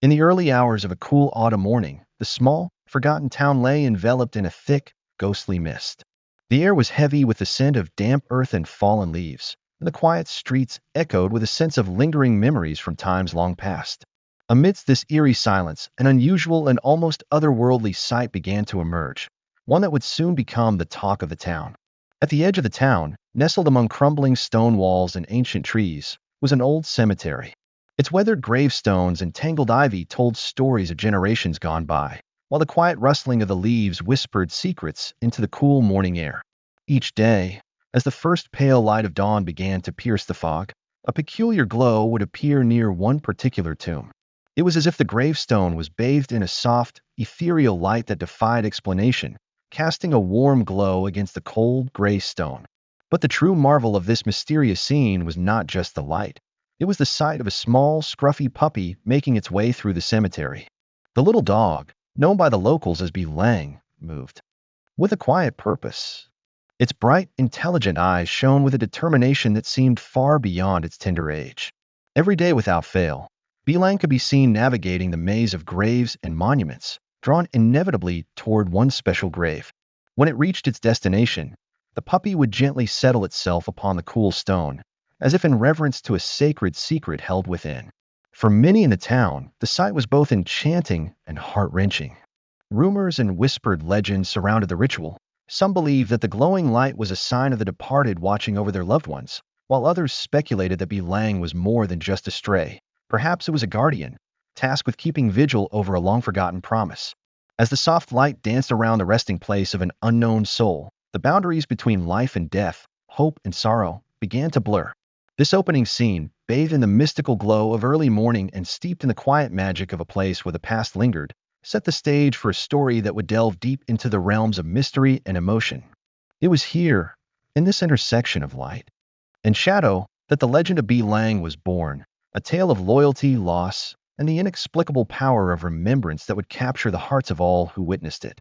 In the early hours of a cool autumn morning, the small, forgotten town lay enveloped in a thick, ghostly mist. The air was heavy with the scent of damp earth and fallen leaves, and the quiet streets echoed with a sense of lingering memories from times long past. Amidst this eerie silence, an unusual and almost otherworldly sight began to emerge, one that would soon become the talk of the town. At the edge of the town, nestled among crumbling stone walls and ancient trees, was an old cemetery. Its weathered gravestones and tangled ivy told stories of generations gone by, while the quiet rustling of the leaves whispered secrets into the cool morning air. Each day, as the first pale light of dawn began to pierce the fog, a peculiar glow would appear near one particular tomb. It was as if the gravestone was bathed in a soft, ethereal light that defied explanation, casting a warm glow against the cold, gray stone. But the true marvel of this mysterious scene was not just the light. It was the sight of a small, scruffy puppy making its way through the cemetery. The little dog, known by the locals as B. Lang, moved with a quiet purpose. Its bright, intelligent eyes shone with a determination that seemed far beyond its tender age. Every day without fail, B. Lang could be seen navigating the maze of graves and monuments, drawn inevitably toward one special grave. When it reached its destination, the puppy would gently settle itself upon the cool stone, as if in reverence to a sacred secret held within. For many in the town, the sight was both enchanting and heart-wrenching. Rumors and whispered legends surrounded the ritual. Some believed that the glowing light was a sign of the departed watching over their loved ones, while others speculated that B. Lang was more than just a stray. Perhaps it was a guardian, tasked with keeping vigil over a long-forgotten promise. As the soft light danced around the resting place of an unknown soul, the boundaries between life and death, hope and sorrow, began to blur. This opening scene, bathed in the mystical glow of early morning and steeped in the quiet magic of a place where the past lingered, set the stage for a story that would delve deep into the realms of mystery and emotion. It was here, in this intersection of light and shadow, that the legend of B. Lang was born, a tale of loyalty, loss, and the inexplicable power of remembrance that would capture the hearts of all who witnessed it.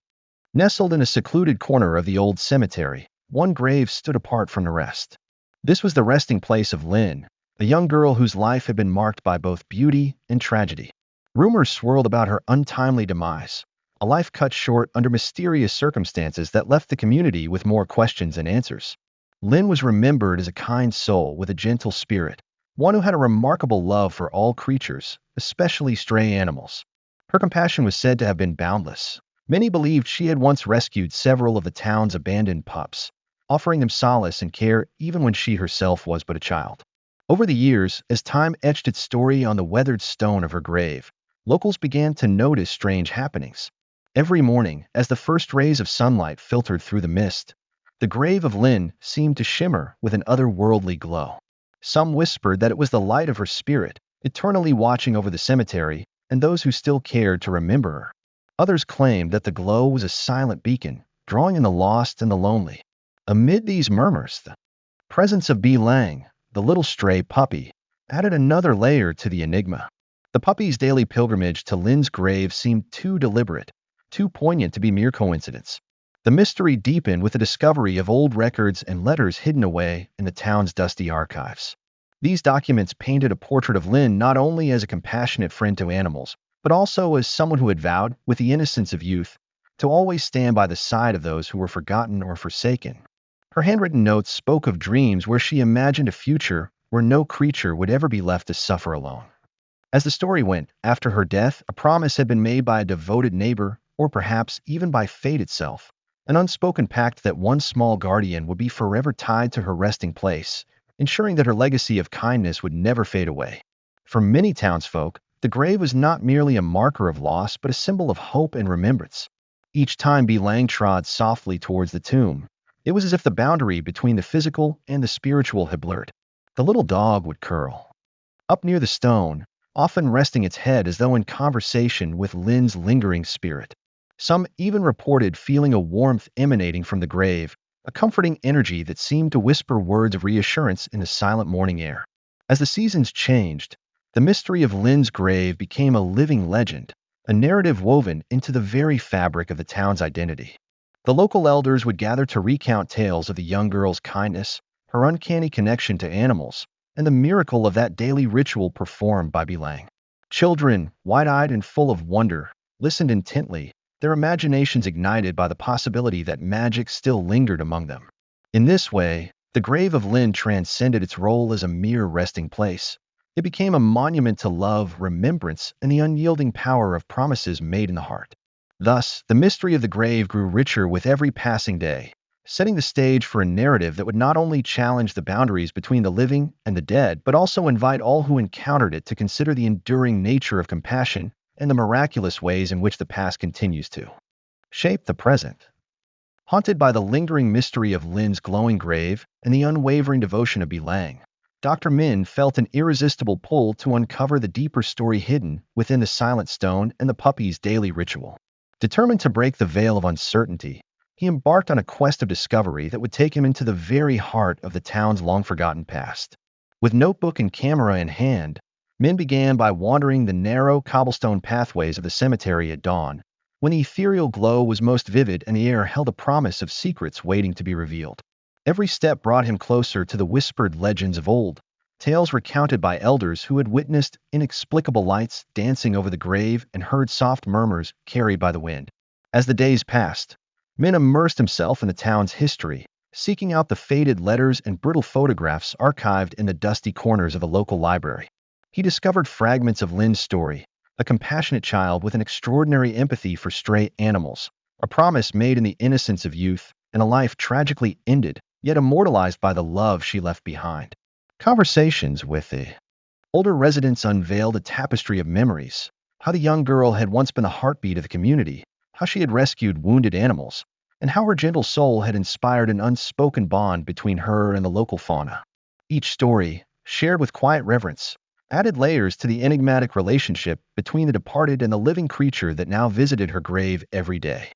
Nestled in a secluded corner of the old cemetery, one grave stood apart from the rest. This was the resting place of Lynn, a young girl whose life had been marked by both beauty and tragedy. Rumors swirled about her untimely demise, a life cut short under mysterious circumstances that left the community with more questions than answers. Lynn was remembered as a kind soul with a gentle spirit, one who had a remarkable love for all creatures, especially stray animals. Her compassion was said to have been boundless. Many believed she had once rescued several of the town's abandoned pups, offering them solace and care even when she herself was but a child. Over the years, as time etched its story on the weathered stone of her grave, locals began to notice strange happenings. Every morning, as the first rays of sunlight filtered through the mist, the grave of Lynn seemed to shimmer with an otherworldly glow. Some whispered that it was the light of her spirit, eternally watching over the cemetery and those who still cared to remember her. Others claimed that the glow was a silent beacon, drawing in the lost and the lonely. Amid these murmurs, the presence of B. Lang, the little stray puppy, added another layer to the enigma. The puppy's daily pilgrimage to Lynn's grave seemed too deliberate, too poignant to be mere coincidence. The mystery deepened with the discovery of old records and letters hidden away in the town's dusty archives. These documents painted a portrait of Lynn not only as a compassionate friend to animals, but also as someone who had vowed, with the innocence of youth, to always stand by the side of those who were forgotten or forsaken. Her handwritten notes spoke of dreams where she imagined a future where no creature would ever be left to suffer alone. As the story went, after her death, a promise had been made by a devoted neighbor, or perhaps even by fate itself, an unspoken pact that one small guardian would be forever tied to her resting place, ensuring that her legacy of kindness would never fade away. For many townsfolk, the grave was not merely a marker of loss, but a symbol of hope and remembrance. Each time B. Lang trod softly towards the tomb, it was as if the boundary between the physical and the spiritual had blurred. The little dog would curl up near the stone, often resting its head as though in conversation with Lynn's lingering spirit. Some even reported feeling a warmth emanating from the grave, a comforting energy that seemed to whisper words of reassurance in the silent morning air. As the seasons changed, the mystery of Lynn's grave became a living legend, a narrative woven into the very fabric of the town's identity. The local elders would gather to recount tales of the young girl's kindness, her uncanny connection to animals, and the miracle of that daily ritual performed by B. Lang. Children, wide-eyed and full of wonder, listened intently, their imaginations ignited by the possibility that magic still lingered among them. In this way, the grave of Lin transcended its role as a mere resting place. It became a monument to love, remembrance, and the unyielding power of promises made in the heart. Thus, the mystery of the grave grew richer with every passing day, setting the stage for a narrative that would not only challenge the boundaries between the living and the dead, but also invite all who encountered it to consider the enduring nature of compassion and the miraculous ways in which the past continues to shape the present. Haunted by the lingering mystery of Lin's glowing grave and the unwavering devotion of Bilang, Dr. Min felt an irresistible pull to uncover the deeper story hidden within the silent stone and the puppy's daily ritual. Determined to break the veil of uncertainty, he embarked on a quest of discovery that would take him into the very heart of the town's long-forgotten past. With notebook and camera in hand, Min began by wandering the narrow cobblestone pathways of the cemetery at dawn, when the ethereal glow was most vivid and the air held a promise of secrets waiting to be revealed. Every step brought him closer to the whispered legends of old, tales recounted by elders who had witnessed inexplicable lights dancing over the grave and heard soft murmurs carried by the wind. As the days passed, Min immersed himself in the town's history, seeking out the faded letters and brittle photographs archived in the dusty corners of the local library. He discovered fragments of Lin's story, a compassionate child with an extraordinary empathy for stray animals, a promise made in the innocence of youth, and a life tragically ended, yet immortalized by the love she left behind. Conversations with the older residents unveiled a tapestry of memories, how the young girl had once been the heartbeat of the community, how she had rescued wounded animals, and how her gentle soul had inspired an unspoken bond between her and the local fauna. Each story, shared with quiet reverence, added layers to the enigmatic relationship between the departed and the living creature that now visited her grave every day.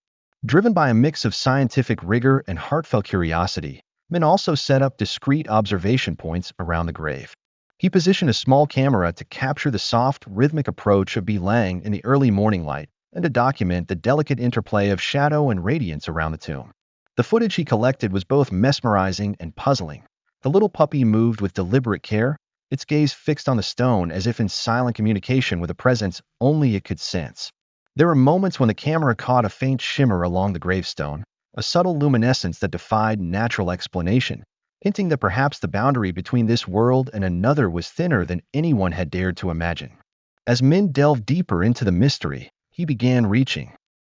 Driven by a mix of scientific rigor and heartfelt curiosity, Min also set up discreet observation points around the grave. He positioned a small camera to capture the soft, rhythmic approach of Bilang in the early morning light and to document the delicate interplay of shadow and radiance around the tomb. The footage he collected was both mesmerizing and puzzling. The little puppy moved with deliberate care, its gaze fixed on the stone as if in silent communication with a presence only it could sense. There were moments when the camera caught a faint shimmer along the gravestone, a subtle luminescence that defied natural explanation, hinting that perhaps the boundary between this world and another was thinner than anyone had dared to imagine. As Min delved deeper into the mystery, he began reaching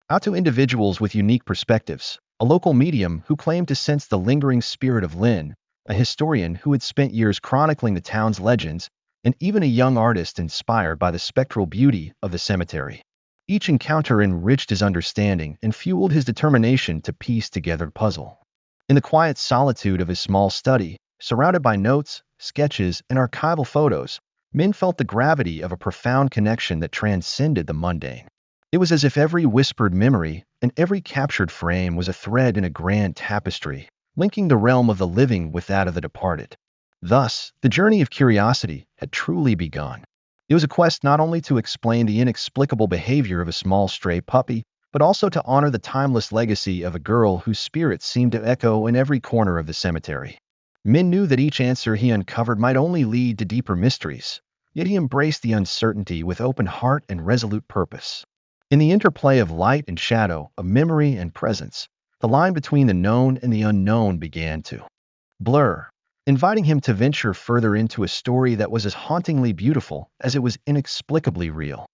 out to individuals with unique perspectives, a local medium who claimed to sense the lingering spirit of Lin, a historian who had spent years chronicling the town's legends, and even a young artist inspired by the spectral beauty of the cemetery. Each encounter enriched his understanding and fueled his determination to piece together the puzzle. In the quiet solitude of his small study, surrounded by notes, sketches, and archival photos, Min felt the gravity of a profound connection that transcended the mundane. It was as if every whispered memory and every captured frame was a thread in a grand tapestry, linking the realm of the living with that of the departed. Thus, the journey of curiosity had truly begun. It was a quest not only to explain the inexplicable behavior of a small stray puppy, but also to honor the timeless legacy of a girl whose spirit seemed to echo in every corner of the cemetery. Min knew that each answer he uncovered might only lead to deeper mysteries, yet he embraced the uncertainty with open heart and resolute purpose. In the interplay of light and shadow, of memory and presence, the line between the known and the unknown began to blur, inviting him to venture further into a story that was as hauntingly beautiful as it was inexplicably real.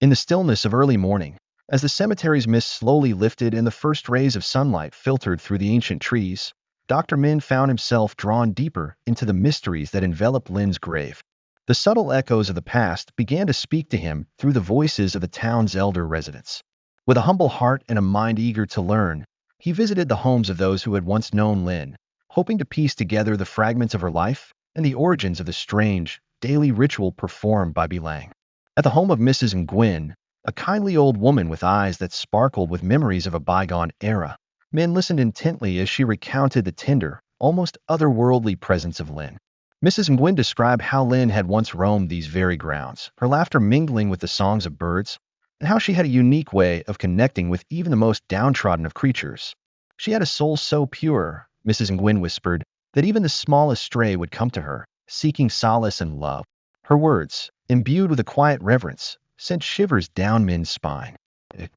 In the stillness of early morning, as the cemetery's mist slowly lifted and the first rays of sunlight filtered through the ancient trees, Dr. Min found himself drawn deeper into the mysteries that enveloped Lin's grave. The subtle echoes of the past began to speak to him through the voices of the town's elder residents. With a humble heart and a mind eager to learn, he visited the homes of those who had once known Lin, hoping to piece together the fragments of her life and the origins of the strange, daily ritual performed by Bilang. At the home of Mrs. Nguyen, a kindly old woman with eyes that sparkled with memories of a bygone era, Min listened intently as she recounted the tender, almost otherworldly presence of Lin. Mrs. Nguyen described how Lin had once roamed these very grounds, her laughter mingling with the songs of birds, and how she had a unique way of connecting with even the most downtrodden of creatures. She had a soul so pure, Mrs. Nguyen whispered, that even the smallest stray would come to her, seeking solace and love. Her words, imbued with a quiet reverence, sent shivers down Min's spine. It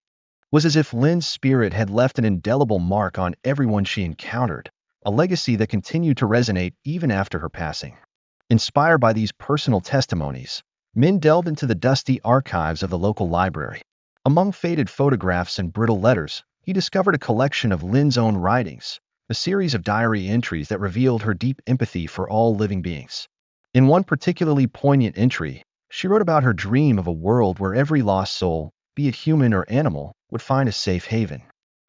was as if Lin's spirit had left an indelible mark on everyone she encountered, a legacy that continued to resonate even after her passing. Inspired by these personal testimonies, Min delved into the dusty archives of the local library. Among faded photographs and brittle letters, he discovered a collection of Lin's own writings, a series of diary entries that revealed her deep empathy for all living beings. In one particularly poignant entry, she wrote about her dream of a world where every lost soul, be it human or animal, would find a safe haven.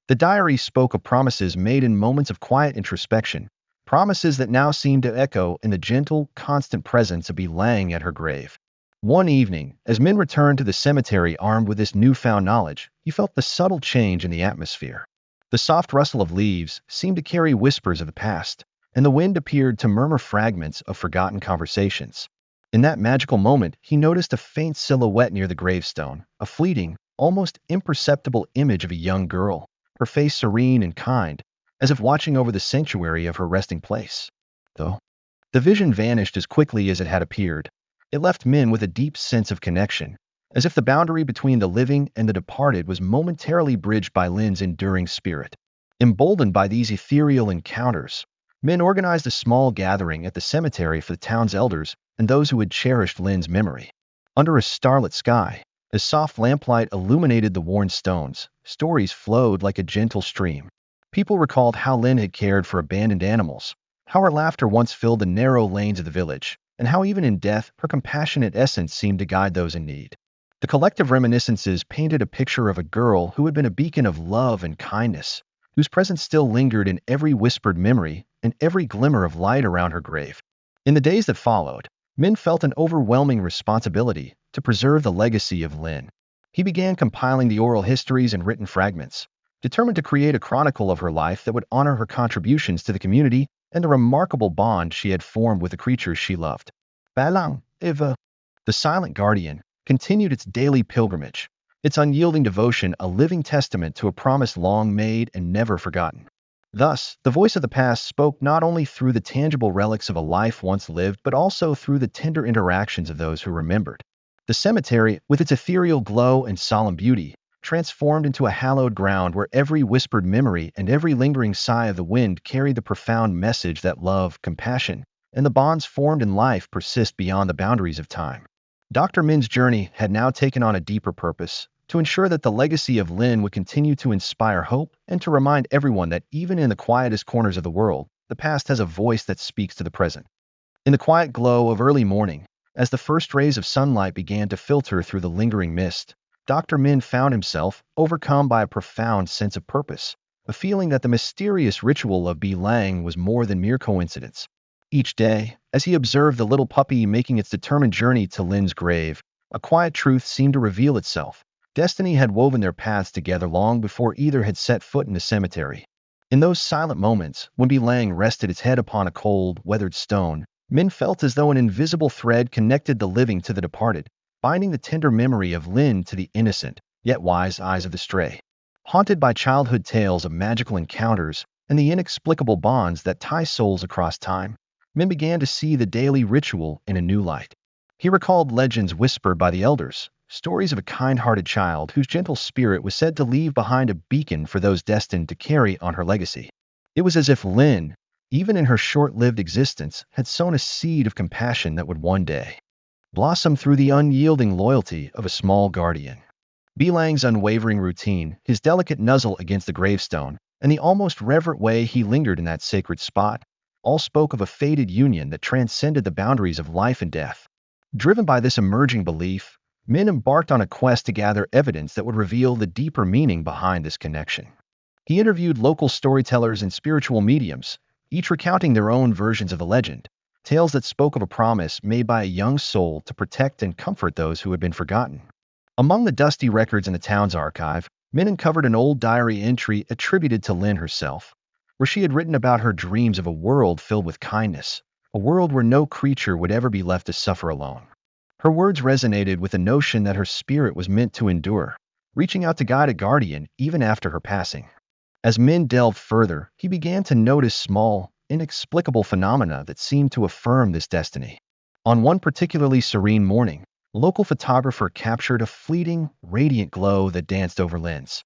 The diary spoke of promises made in moments of quiet introspection, promises that now seemed to echo in the gentle, constant presence of Be Lang at her grave. One evening, as Min returned to the cemetery armed with this newfound knowledge, he felt the subtle change in the atmosphere. The soft rustle of leaves seemed to carry whispers of the past, and the wind appeared to murmur fragments of forgotten conversations. In that magical moment, he noticed a faint silhouette near the gravestone, a fleeting, almost imperceptible image of a young girl, her face serene and kind, as if watching over the sanctuary of her resting place. Though the vision vanished as quickly as it had appeared, it left Min with a deep sense of connection, as if the boundary between the living and the departed was momentarily bridged by Lin's enduring spirit. Emboldened by these ethereal encounters, Min organized a small gathering at the cemetery for the town's elders and those who had cherished Lin's memory. Under a starlit sky, as soft lamplight illuminated the worn stones, stories flowed like a gentle stream. People recalled how Lin had cared for abandoned animals, how her laughter once filled the narrow lanes of the village, and how even in death her compassionate essence seemed to guide those in need. The collective reminiscences painted a picture of a girl who had been a beacon of love and kindness, whose presence still lingered in every whispered memory and every glimmer of light around her grave. In the days that followed, Min felt an overwhelming responsibility to preserve the legacy of Lin. He began compiling the oral histories and written fragments, determined to create a chronicle of her life that would honor her contributions to the community and the remarkable bond she had formed with the creatures she loved. Balang, Eva, the silent guardian, continued its daily pilgrimage, its unyielding devotion a living testament to a promise long made and never forgotten. Thus, the voice of the past spoke not only through the tangible relics of a life once lived, but also through the tender interactions of those who remembered. The cemetery, with its ethereal glow and solemn beauty, transformed into a hallowed ground where every whispered memory and every lingering sigh of the wind carried the profound message that love, compassion, and the bonds formed in life persist beyond the boundaries of time. Dr. Min's journey had now taken on a deeper purpose, to ensure that the legacy of Lin would continue to inspire hope and to remind everyone that even in the quietest corners of the world, the past has a voice that speaks to the present. In the quiet glow of early morning, as the first rays of sunlight began to filter through the lingering mist, Dr. Min found himself overcome by a profound sense of purpose, a feeling that the mysterious ritual of Be Lang was more than mere coincidence. Each day, as he observed the little puppy making its determined journey to Lin's grave, a quiet truth seemed to reveal itself. Destiny had woven their paths together long before either had set foot in the cemetery. In those silent moments, when Be Lang rested its head upon a cold, weathered stone, Min felt as though an invisible thread connected the living to the departed, binding the tender memory of Lin to the innocent, yet wise eyes of the stray. Haunted by childhood tales of magical encounters and the inexplicable bonds that tie souls across time, Min began to see the daily ritual in a new light. He recalled legends whispered by the elders, stories of a kind-hearted child whose gentle spirit was said to leave behind a beacon for those destined to carry on her legacy. It was as if Lin, even in her short-lived existence, had sown a seed of compassion that would one day blossom through the unyielding loyalty of a small guardian. Be Lang's unwavering routine, his delicate nuzzle against the gravestone, and the almost reverent way he lingered in that sacred spot, all spoke of a fated union that transcended the boundaries of life and death. Driven by this emerging belief, Min embarked on a quest to gather evidence that would reveal the deeper meaning behind this connection. He interviewed local storytellers and spiritual mediums, each recounting their own versions of the legend, tales that spoke of a promise made by a young soul to protect and comfort those who had been forgotten. Among the dusty records in the town's archive, Min uncovered an old diary entry attributed to Lin herself, where she had written about her dreams of a world filled with kindness, a world where no creature would ever be left to suffer alone. Her words resonated with the notion that her spirit was meant to endure, reaching out to guide a guardian even after her passing. As Min delved further, he began to notice small, inexplicable phenomena that seemed to affirm this destiny. On one particularly serene morning, a local photographer captured a fleeting, radiant glow that danced over Lynn's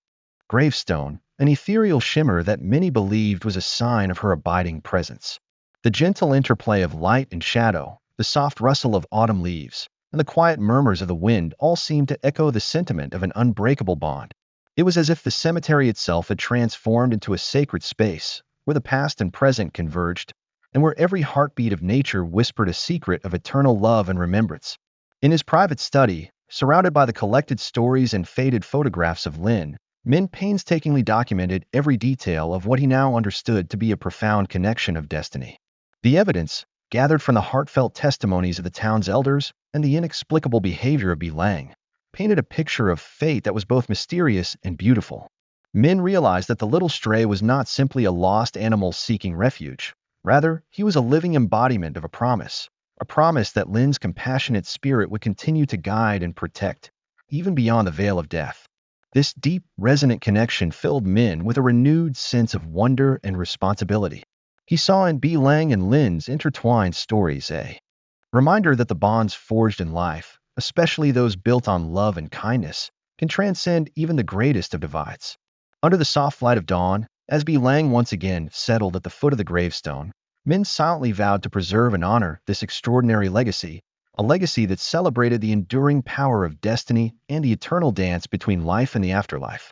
gravestone, an ethereal shimmer that many believed was a sign of her abiding presence. The gentle interplay of light and shadow, the soft rustle of autumn leaves, and the quiet murmurs of the wind all seemed to echo the sentiment of an unbreakable bond. It was as if the cemetery itself had transformed into a sacred space, where the past and present converged, and where every heartbeat of nature whispered a secret of eternal love and remembrance. In his private study, surrounded by the collected stories and faded photographs of Lynn, Min painstakingly documented every detail of what he now understood to be a profound connection of destiny. The evidence, gathered from the heartfelt testimonies of the town's elders and the inexplicable behavior of Lang, painted a picture of fate that was both mysterious and beautiful. Min realized that the little stray was not simply a lost animal seeking refuge. Rather, he was a living embodiment of a promise that Lynn's compassionate spirit would continue to guide and protect, even beyond the veil of death. This deep, resonant connection filled Min with a renewed sense of wonder and responsibility. He saw in Lang and Lynn's intertwined stories a reminder that the bonds forged in life, especially those built on love and kindness, can transcend even the greatest of divides. Under the soft light of dawn, as Lang once again settled at the foot of the gravestone, Min silently vowed to preserve and honor this extraordinary legacy, a legacy that celebrated the enduring power of destiny and the eternal dance between life and the afterlife.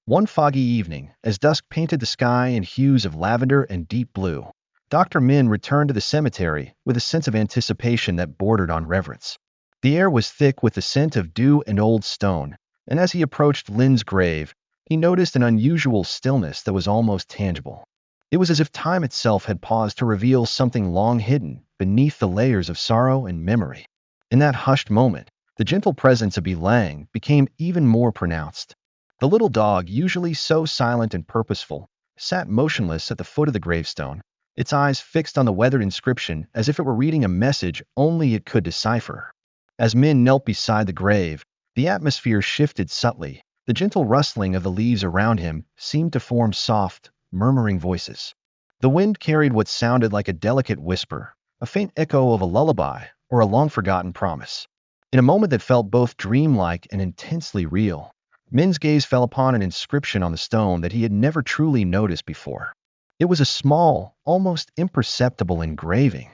One foggy evening, as dusk painted the sky in hues of lavender and deep blue, Dr. Min returned to the cemetery with a sense of anticipation that bordered on reverence. The air was thick with the scent of dew and old stone, and as he approached Lynn's grave, he noticed an unusual stillness that was almost tangible. It was as if time itself had paused to reveal something long hidden beneath the layers of sorrow and memory. In that hushed moment, the gentle presence of Lang became even more pronounced. The little dog, usually so silent and purposeful, sat motionless at the foot of the gravestone, its eyes fixed on the weathered inscription as if it were reading a message only it could decipher. As Min knelt beside the grave, the atmosphere shifted subtly. The gentle rustling of the leaves around him seemed to form soft, murmuring voices. The wind carried what sounded like a delicate whisper, a faint echo of a lullaby or a long-forgotten promise. In a moment that felt both dreamlike and intensely real, Min's gaze fell upon an inscription on the stone that he had never truly noticed before. It was a small, almost imperceptible engraving,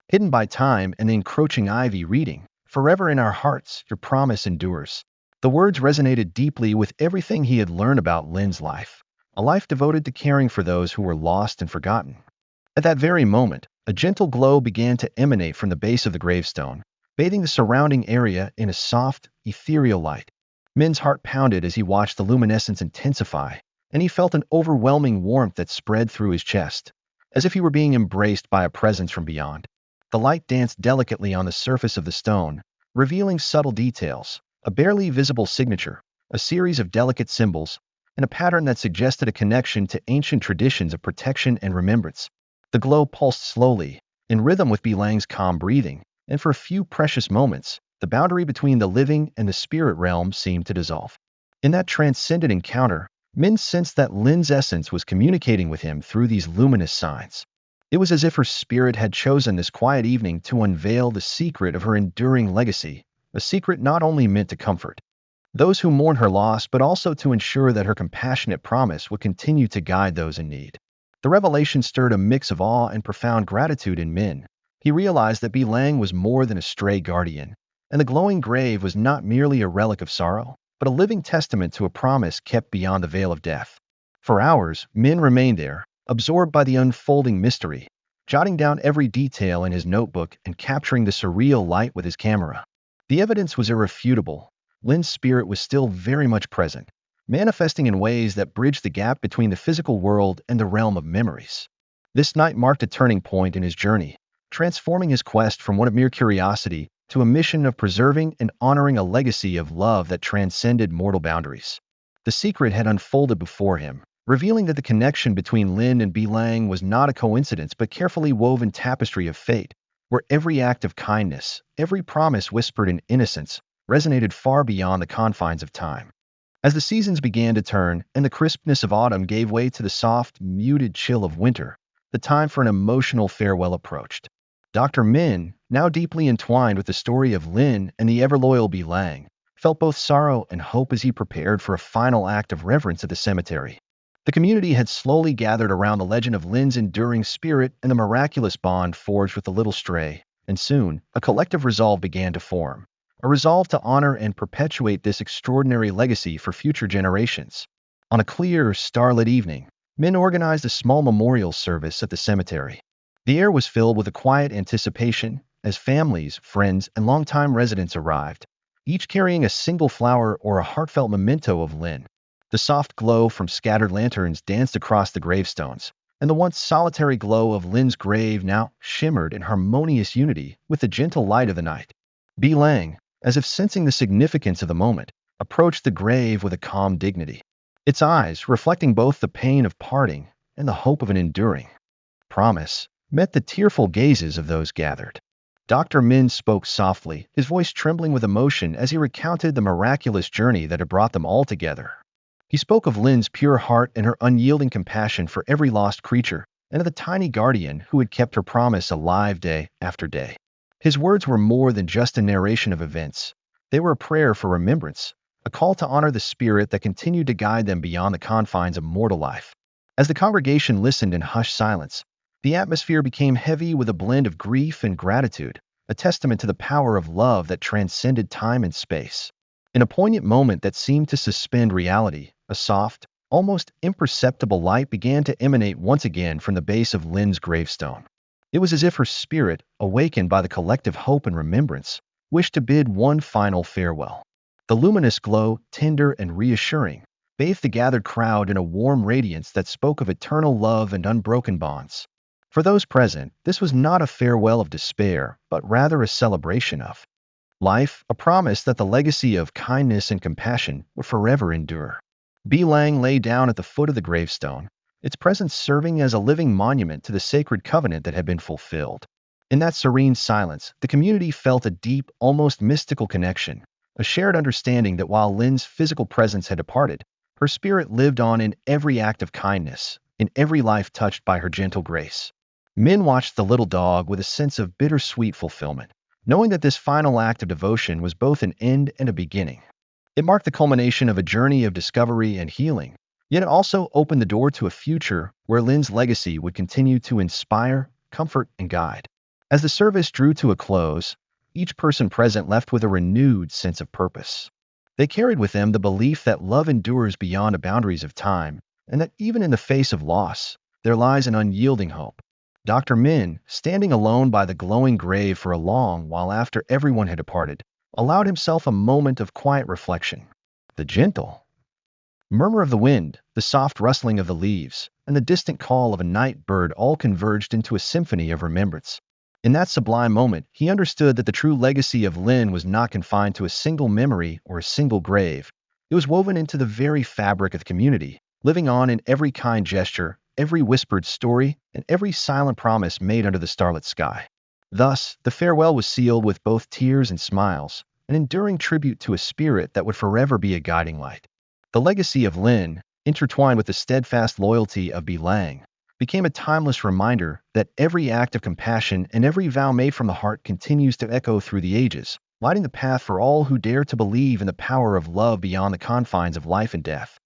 hidden by time and the encroaching ivy, reading, "Forever in our hearts, your promise endures." The words resonated deeply with everything he had learned about Lynn's life, a life devoted to caring for those who were lost and forgotten. At that very moment, a gentle glow began to emanate from the base of the gravestone, bathing the surrounding area in a soft, ethereal light. Min's heart pounded as he watched the luminescence intensify, and he felt an overwhelming warmth that spread through his chest, as if he were being embraced by a presence from beyond. The light danced delicately on the surface of the stone, revealing subtle details, a barely visible signature, a series of delicate symbols, and a pattern that suggested a connection to ancient traditions of protection and remembrance. The glow pulsed slowly, in rhythm with Lang's calm breathing, and for a few precious moments, the boundary between the living and the spirit realm seemed to dissolve. In that transcendent encounter, Min sensed that Lynn's essence was communicating with him through these luminous signs. It was as if her spirit had chosen this quiet evening to unveil the secret of her enduring legacy, a secret not only meant to comfort those who mourn her loss, but also to ensure that her compassionate promise would continue to guide those in need. The revelation stirred a mix of awe and profound gratitude in Min. He realized that Lang was more than a stray guardian, and the glowing grave was not merely a relic of sorrow, but a living testament to a promise kept beyond the veil of death. For hours, Min remained there, absorbed by the unfolding mystery, jotting down every detail in his notebook and capturing the surreal light with his camera. The evidence was irrefutable. Lynn's spirit was still very much present, manifesting in ways that bridged the gap between the physical world and the realm of memories. This night marked a turning point in his journey, transforming his quest from one of mere curiosity to a mission of preserving and honoring a legacy of love that transcended mortal boundaries. The secret had unfolded before him, revealing that the connection between Lynn and Lang was not a coincidence but carefully woven tapestry of fate, where every act of kindness, every promise whispered in innocence, resonated far beyond the confines of time. As the seasons began to turn and the crispness of autumn gave way to the soft, muted chill of winter, the time for an emotional farewell approached. Dr. Min, now deeply entwined with the story of Lin and the ever-loyal Bi Lang, felt both sorrow and hope as he prepared for a final act of reverence at the cemetery. The community had slowly gathered around the legend of Lin's enduring spirit and the miraculous bond forged with the little stray, and soon, a collective resolve began to form. A resolve to honor and perpetuate this extraordinary legacy for future generations. On a clear, starlit evening, Min organized a small memorial service at the cemetery. The air was filled with a quiet anticipation as families, friends, and longtime residents arrived, each carrying a single flower or a heartfelt memento of Lin. The soft glow from scattered lanterns danced across the gravestones, and the once solitary glow of Lin's grave now shimmered in harmonious unity with the gentle light of the night. Bi Lang, as if sensing the significance of the moment, approached the grave with a calm dignity, its eyes reflecting both the pain of parting and the hope of an enduring promise, met the tearful gazes of those gathered. Dr. Min spoke softly, his voice trembling with emotion as he recounted the miraculous journey that had brought them all together. He spoke of Lin's pure heart and her unyielding compassion for every lost creature, and of the tiny guardian who had kept her promise alive day after day. His words were more than just a narration of events. They were a prayer for remembrance, a call to honor the spirit that continued to guide them beyond the confines of mortal life. As the congregation listened in hushed silence, the atmosphere became heavy with a blend of grief and gratitude, a testament to the power of love that transcended time and space. In a poignant moment that seemed to suspend reality, a soft, almost imperceptible light began to emanate once again from the base of Lin's gravestone. It was as if her spirit, awakened by the collective hope and remembrance, wished to bid one final farewell. The luminous glow, tender and reassuring, bathed the gathered crowd in a warm radiance that spoke of eternal love and unbroken bonds. For those present, this was not a farewell of despair, but rather a celebration of life, a promise that the legacy of kindness and compassion would forever endure. Bi Lang lay down at the foot of the gravestone, its presence serving as a living monument to the sacred covenant that had been fulfilled. In that serene silence, the community felt a deep, almost mystical connection, a shared understanding that while Lin's physical presence had departed, her spirit lived on in every act of kindness, in every life touched by her gentle grace. Min watched the little dog with a sense of bittersweet fulfillment, knowing that this final act of devotion was both an end and a beginning. It marked the culmination of a journey of discovery and healing, yet it also opened the door to a future where Lin's legacy would continue to inspire, comfort, and guide. As the service drew to a close, each person present left with a renewed sense of purpose. They carried with them the belief that love endures beyond the boundaries of time, and that even in the face of loss, there lies an unyielding hope. Dr. Min, standing alone by the glowing grave for a long while after everyone had departed, allowed himself a moment of quiet reflection. The gentle murmur of the wind, the soft rustling of the leaves, and the distant call of a night bird all converged into a symphony of remembrance. In that sublime moment, he understood that the true legacy of Lin was not confined to a single memory or a single grave. It was woven into the very fabric of the community, living on in every kind gesture, every whispered story, and every silent promise made under the starlit sky. Thus, the farewell was sealed with both tears and smiles, an enduring tribute to a spirit that would forever be a guiding light. The legacy of Lin, intertwined with the steadfast loyalty of Bi Lang, became a timeless reminder that every act of compassion and every vow made from the heart continues to echo through the ages, lighting the path for all who dare to believe in the power of love beyond the confines of life and death.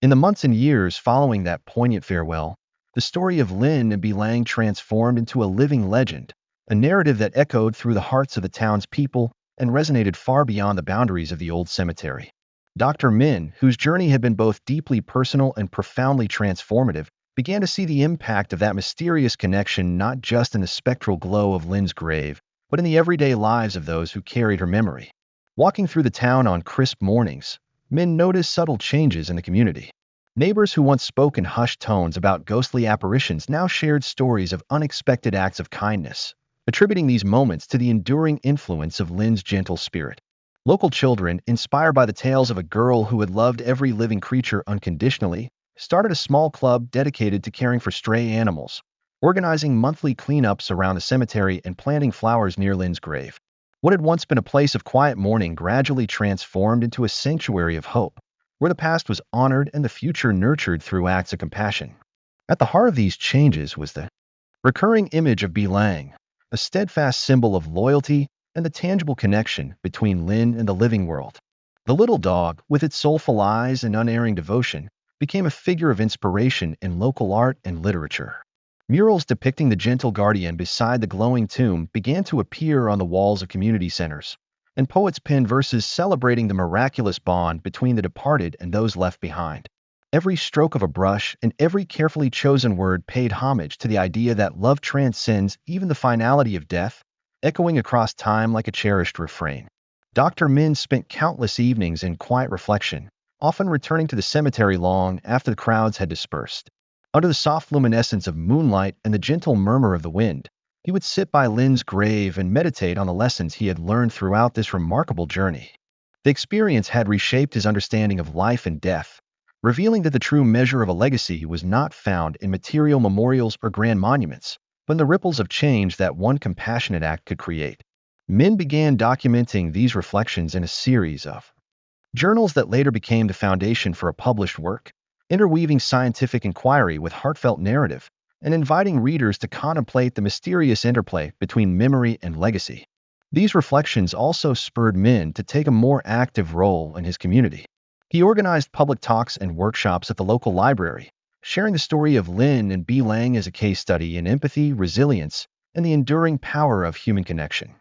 In the months and years following that poignant farewell, the story of Lin and Bi Lang transformed into a living legend, a narrative that echoed through the hearts of the town's people and resonated far beyond the boundaries of the old cemetery. Dr. Min, whose journey had been both deeply personal and profoundly transformative, began to see the impact of that mysterious connection not just in the spectral glow of Lin's grave, but in the everyday lives of those who carried her memory. Walking through the town on crisp mornings, Min noticed subtle changes in the community. Neighbors who once spoke in hushed tones about ghostly apparitions now shared stories of unexpected acts of kindness, attributing these moments to the enduring influence of Lin's gentle spirit. Local children, inspired by the tales of a girl who had loved every living creature unconditionally, started a small club dedicated to caring for stray animals, organizing monthly cleanups around the cemetery and planting flowers near Lin's grave. What had once been a place of quiet mourning gradually transformed into a sanctuary of hope, where the past was honored and the future nurtured through acts of compassion. At the heart of these changes was the recurring image of Bi Lang, a steadfast symbol of loyalty and the tangible connection between Lin and the living world. The little dog, with its soulful eyes and unerring devotion, became a figure of inspiration in local art and literature. Murals depicting the gentle guardian beside the glowing tomb began to appear on the walls of community centers, and poets penned verses celebrating the miraculous bond between the departed and those left behind. Every stroke of a brush and every carefully chosen word paid homage to the idea that love transcends even the finality of death, echoing across time like a cherished refrain. Dr. Min spent countless evenings in quiet reflection, often returning to the cemetery long after the crowds had dispersed. Under the soft luminescence of moonlight and the gentle murmur of the wind, he would sit by Lin's grave and meditate on the lessons he had learned throughout this remarkable journey. The experience had reshaped his understanding of life and death, revealing that the true measure of a legacy was not found in material memorials or grand monuments, but in the ripples of change that one compassionate act could create. Min began documenting these reflections in a series of journals that later became the foundation for a published work, interweaving scientific inquiry with heartfelt narrative and inviting readers to contemplate the mysterious interplay between memory and legacy. These reflections also spurred Min to take a more active role in his community. He organized public talks and workshops at the local library, sharing the story of Lin and Bi Lang as a case study in empathy, resilience, and the enduring power of human connection.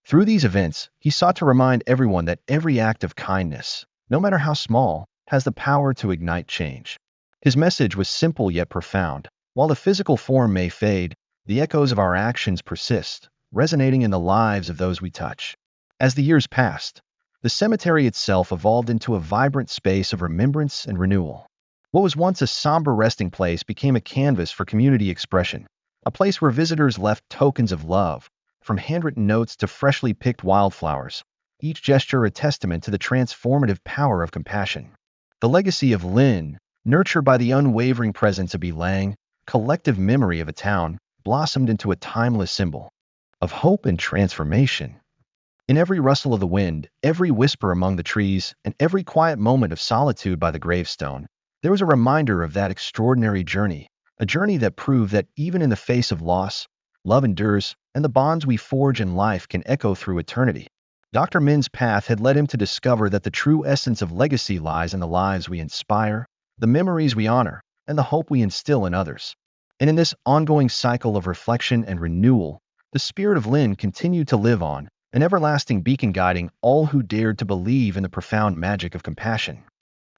Through these events, he sought to remind everyone that every act of kindness, no matter how small, has the power to ignite change. His message was simple yet profound. While the physical form may fade, the echoes of our actions persist, resonating in the lives of those we touch. As the years passed, the cemetery itself evolved into a vibrant space of remembrance and renewal. What was once a somber resting place became a canvas for community expression, a place where visitors left tokens of love, from handwritten notes to freshly picked wildflowers, each gesture a testament to the transformative power of compassion. The legacy of Lin, nurtured by the unwavering presence of Bi Lang, collective memory of a town, blossomed into a timeless symbol of hope and transformation. In every rustle of the wind, every whisper among the trees, and every quiet moment of solitude by the gravestone, there was a reminder of that extraordinary journey, a journey that proved that even in the face of loss, love endures, and the bonds we forge in life can echo through eternity. Dr. Min's path had led him to discover that the true essence of legacy lies in the lives we inspire, the memories we honor, and the hope we instill in others. And in this ongoing cycle of reflection and renewal, the spirit of Lin continued to live on, an everlasting beacon guiding all who dared to believe in the profound magic of compassion.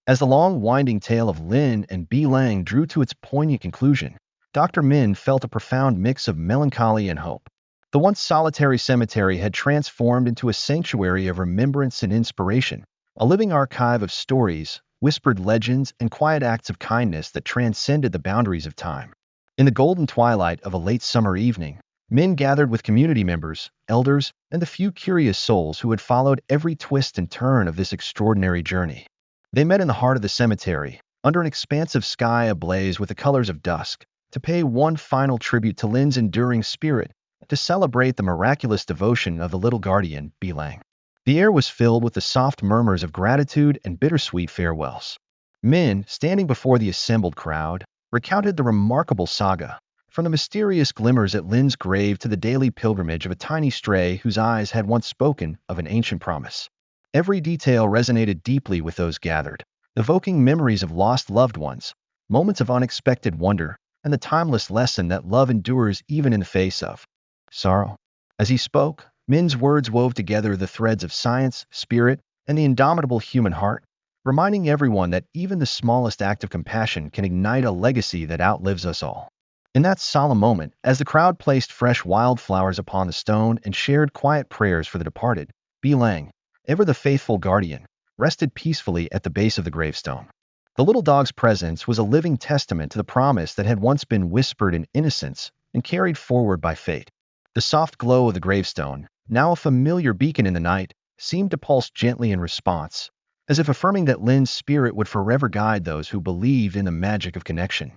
As the long, winding tale of Lin and Bi Lang drew to its poignant conclusion, Dr. Min felt a profound mix of melancholy and hope. The once solitary cemetery had transformed into a sanctuary of remembrance and inspiration, a living archive of stories, whispered legends, and quiet acts of kindness that transcended the boundaries of time. In the golden twilight of a late summer evening, Min gathered with community members, elders, and the few curious souls who had followed every twist and turn of this extraordinary journey. They met in the heart of the cemetery, under an expansive sky ablaze with the colors of dusk, to pay one final tribute to Lin's enduring spirit, to celebrate the miraculous devotion of the little guardian, Bi Lang. The air was filled with the soft murmurs of gratitude and bittersweet farewells. Min, standing before the assembled crowd, recounted the remarkable saga, from the mysterious glimmers at Lin's grave to the daily pilgrimage of a tiny stray whose eyes had once spoken of an ancient promise. Every detail resonated deeply with those gathered, evoking memories of lost loved ones, moments of unexpected wonder, and the timeless lesson that love endures even in the face of sorrow. As he spoke, Min's words wove together the threads of science, spirit, and the indomitable human heart, reminding everyone that even the smallest act of compassion can ignite a legacy that outlives us all. In that solemn moment, as the crowd placed fresh wildflowers upon the stone and shared quiet prayers for the departed, Bi Lang, ever the faithful guardian, rested peacefully at the base of the gravestone. The little dog's presence was a living testament to the promise that had once been whispered in innocence and carried forward by fate. The soft glow of the gravestone, now a familiar beacon in the night, seemed to pulse gently in response, as if affirming that Lin's spirit would forever guide those who believed in the magic of connection.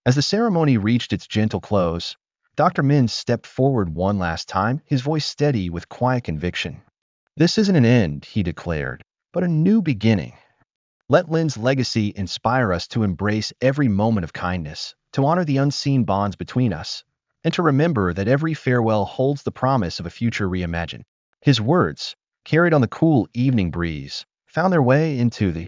As the ceremony reached its gentle close, Dr. Min stepped forward one last time, his voice steady with quiet conviction. "This isn't an end," he declared, "but a new beginning. Let Lin's legacy inspire us to embrace every moment of kindness, to honor the unseen bonds between us, and to remember that every farewell holds the promise of a future reimagined. His words, carried on the cool evening breeze, found their way into the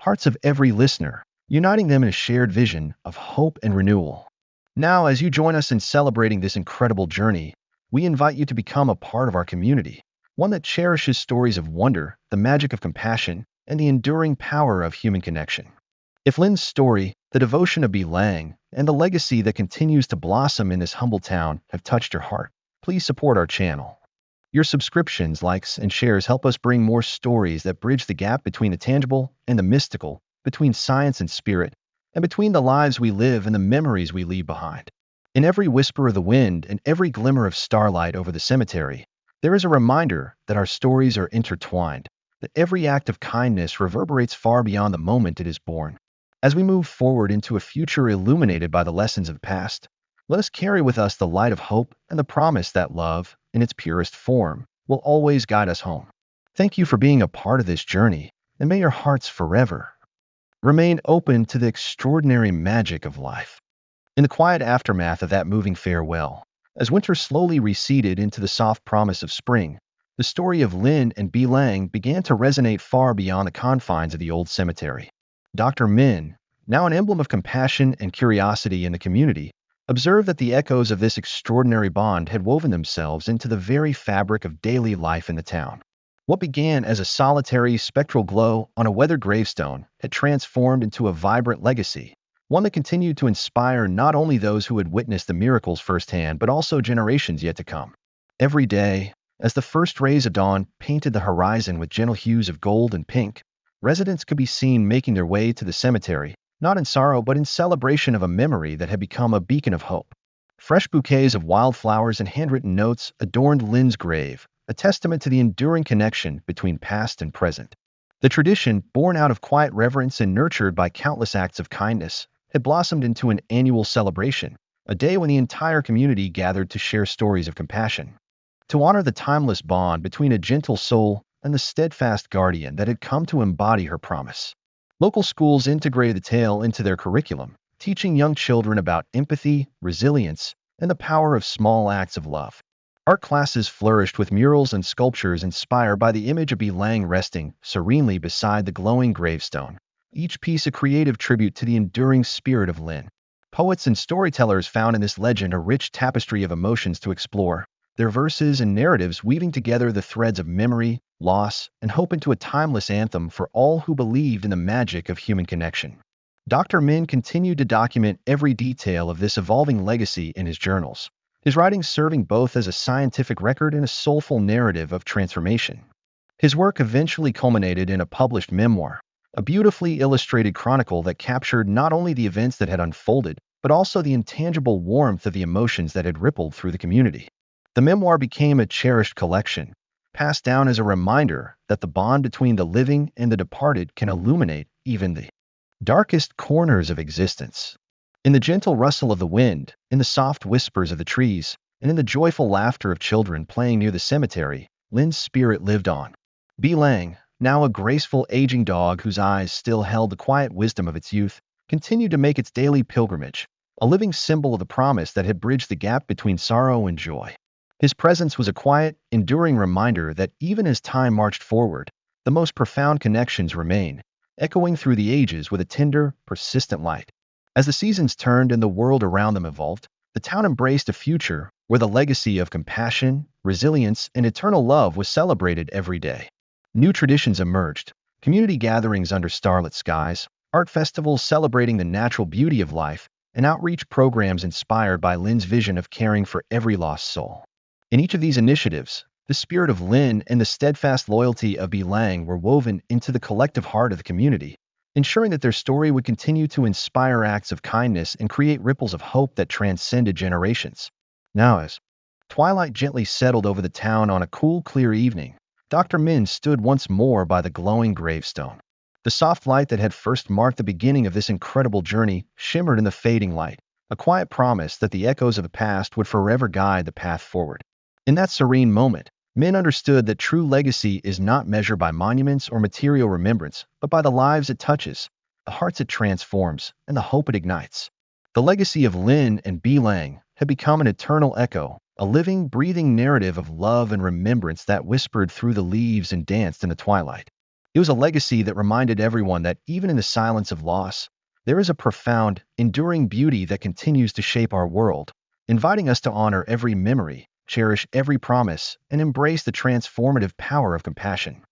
hearts of every listener, uniting them in a shared vision of hope and renewal. Now, as you join us in celebrating this incredible journey, we invite you to become a part of our community, one that cherishes stories of wonder, the magic of compassion, and the enduring power of human connection. If Lynn's story, the devotion of Bee Lang, and the legacy that continues to blossom in this humble town have touched your heart, please support our channel. Your subscriptions, likes, and shares help us bring more stories that bridge the gap between the tangible and the mystical, between science and spirit, and between the lives we live and the memories we leave behind. In every whisper of the wind and every glimmer of starlight over the cemetery, there is a reminder that our stories are intertwined, that every act of kindness reverberates far beyond the moment it is born. As we move forward into a future illuminated by the lessons of the past, let us carry with us the light of hope and the promise that love, in its purest form, will always guide us home. Thank you for being a part of this journey, and may your hearts forever remain open to the extraordinary magic of life. In the quiet aftermath of that moving farewell, as winter slowly receded into the soft promise of spring, the story of Lin and Bee Lang began to resonate far beyond the confines of the old cemetery. Dr. Min, now an emblem of compassion and curiosity in the community, observed that the echoes of this extraordinary bond had woven themselves into the very fabric of daily life in the town. What began as a solitary spectral glow on a weathered gravestone had transformed into a vibrant legacy, one that continued to inspire not only those who had witnessed the miracles firsthand, but also generations yet to come. Every day, as the first rays of dawn painted the horizon with gentle hues of gold and pink, residents could be seen making their way to the cemetery, not in sorrow but in celebration of a memory that had become a beacon of hope. Fresh bouquets of wildflowers and handwritten notes adorned Lin's grave, a testament to the enduring connection between past and present. The tradition, born out of quiet reverence and nurtured by countless acts of kindness, had blossomed into an annual celebration, a day when the entire community gathered to share stories of compassion. To honor the timeless bond between a gentle soul and the steadfast guardian that had come to embody her promise. Local schools integrated the tale into their curriculum, teaching young children about empathy, resilience, and the power of small acts of love. Art classes flourished with murals and sculptures inspired by the image of Bee Lang resting serenely beside the glowing gravestone, each piece a creative tribute to the enduring spirit of Lin. Poets and storytellers found in this legend a rich tapestry of emotions to explore, their verses and narratives weaving together the threads of memory, loss, and hope into a timeless anthem for all who believed in the magic of human connection. Dr. Min continued to document every detail of this evolving legacy in his journals, his writings serving both as a scientific record and a soulful narrative of transformation. His work eventually culminated in a published memoir, a beautifully illustrated chronicle that captured not only the events that had unfolded, but also the intangible warmth of the emotions that had rippled through the community. The memoir became a cherished collection, passed down as a reminder that the bond between the living and the departed can illuminate even the darkest corners of existence. In the gentle rustle of the wind, in the soft whispers of the trees, and in the joyful laughter of children playing near the cemetery, Lin's spirit lived on. Bee Lang, now a graceful aging dog whose eyes still held the quiet wisdom of its youth, continued to make its daily pilgrimage, a living symbol of the promise that had bridged the gap between sorrow and joy. His presence was a quiet, enduring reminder that even as time marched forward, the most profound connections remain, echoing through the ages with a tender, persistent light. As the seasons turned and the world around them evolved, the town embraced a future where the legacy of compassion, resilience, and eternal love was celebrated every day. New traditions emerged, community gatherings under starlit skies, art festivals celebrating the natural beauty of life, and outreach programs inspired by Lin's vision of caring for every lost soul. In each of these initiatives, the spirit of Lin and the steadfast loyalty of Bee Lang were woven into the collective heart of the community, ensuring that their story would continue to inspire acts of kindness and create ripples of hope that transcended generations. Now, as twilight gently settled over the town on a cool, clear evening, Dr. Min stood once more by the glowing gravestone. The soft light that had first marked the beginning of this incredible journey shimmered in the fading light, a quiet promise that the echoes of the past would forever guide the path forward. In that serene moment, Min understood that true legacy is not measured by monuments or material remembrance, but by the lives it touches, the hearts it transforms, and the hope it ignites. The legacy of Lin and Bee Lang had become an eternal echo, a living, breathing narrative of love and remembrance that whispered through the leaves and danced in the twilight. It was a legacy that reminded everyone that even in the silence of loss, there is a profound, enduring beauty that continues to shape our world, inviting us to honor every memory, cherish every promise, and embrace the transformative power of compassion.